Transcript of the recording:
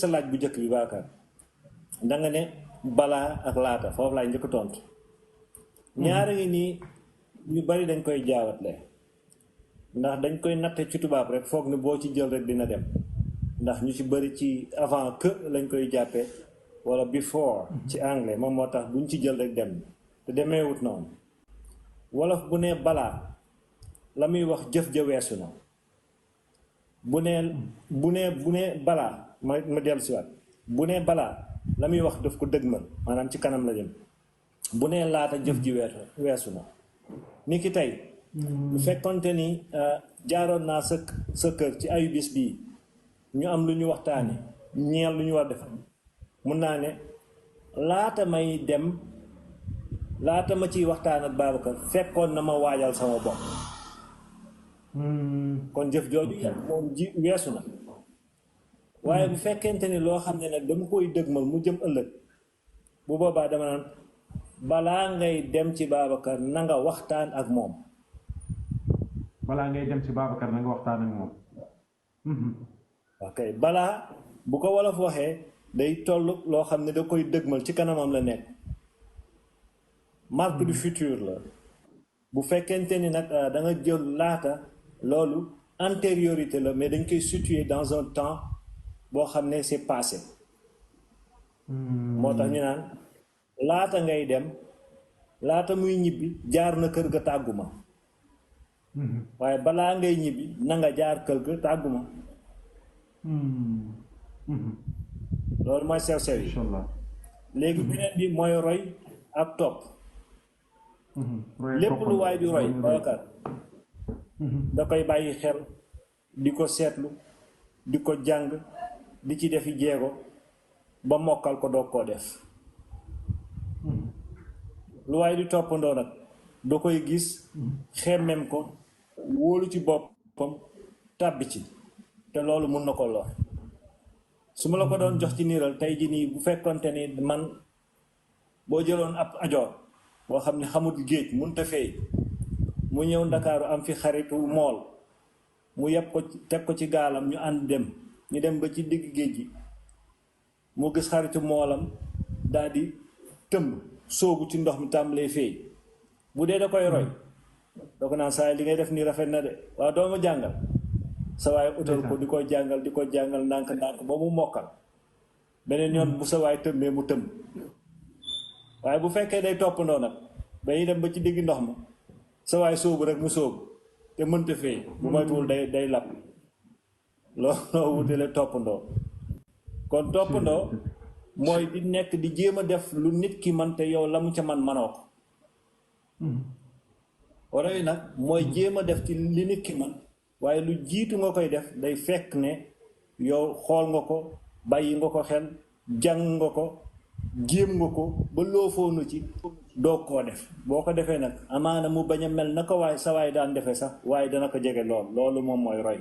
sa laaj bu njëkk bi Bakar da nga ne balaa ak laata foofu laay njëkk tontu ñaari ngi nii ñu bari dañ koy jaawatle ndax dañ koy natte ci tubaab rek foog ne boo ci jël rek dina dem ndax ñu ci bari ci avant que lañ koy jàppee wala before ci anglais moom moo tax buñ ci jël rek dem te demeewut noonu wolof bu ne balaa la muy wax jëf ja weesu na bu ne balaa ma dellu siwaat bu ne balaa la muy wax daf ko dëgmal maanaam ci kanam la jëm bu ne laata jëf ji weesu na ni ki tey bu fekkonte ni jaaroon naa sa kër ci ayu bis bii ñu am lu ñu waxtaane ñeel lu ñu war def mun naa ne laata may dem laata ma ciy waxtaan ak Babacar fekkoon na ma waajal sama bopp kon jëf jooju moom ji weesu na waaye bu fekkente ni loo xam ne nag dama koy dëgmal mu jëm ëllëg bu boobaa dama naan balaa ngay dem ci Babacar na nga waxtaan ak moom balaa ngay dem ci Babacar na nga waxtaan ak moom ok balaa bu ko wolof waxee day toll loo xam ne da koy dëgmal ci kanamam la nekk marque du futur la bu fekkente ni nag da nga jël laata loolu antériorité la mais dañ koy situer dans un temps boo xam ne c'est passé moo tax ñu naan laata ngay dem laata muy ñibbi jaar na kër ga tàgguma waaye balaa ngay ñibbi na nga jaar kër ga tàgguma loolu mooy sew-sew yi léegi beneen bi mooy roy ak topp lépp lu waay di roy Babacar da koy bàyyi xel di ko seetlu di ko jàng di ci defi jéego ba mokkal ko doog koo def lu waay di toppandoo nag da koy gis xemmem ko wóolu ci boppam tàbbi ci te loolu mun na ko lor su ma la ko doon jox ci niiral tey ji nii bu fekkonte ni man boo jëloon ab ajoor boo xam ne xamut géej munta fey mu ñëw ndakaaru am fi xaritu mool mu yeb ko teg ko ci gaalam ñu ànd dem ñu dem ba ci digg géej gi mu gis xaritu moolam daal di tëmb sóobu ci ndox mi tàmbalee feey bu dee da koy roy da ko naan saa li ngay def nii rafet na de waaw doo ma jàngal sa waay utal ko di ko jàngal ndànk-ndànk ba mu mokkal beneen yoon bu sa waay tëmbee mu tëmb waaye bu fekkee day toppandoo nag dañuy dem ba ci digg ndox ma sa waay sóobu rek mu sóobu te mënta feey bu moytuwul day lap loo wutale toppandoo kon toppandoo mooy di nekk di jéem a def lu nit ki man te yow la mu ca man manoo ko roy nag mooy jéem a def ci li nit ki man waaye lu jiitu nga koy def day fekk ne yow xool nga ko bàyyi nga ko xel jàng nga ko jéem nga ko ba loo foonu ci doog koo def boo ko defee nag amaana mu bañ a mel na ko waaye sa waay daan defee sax waaye dana ko jege loolu moom mooy roy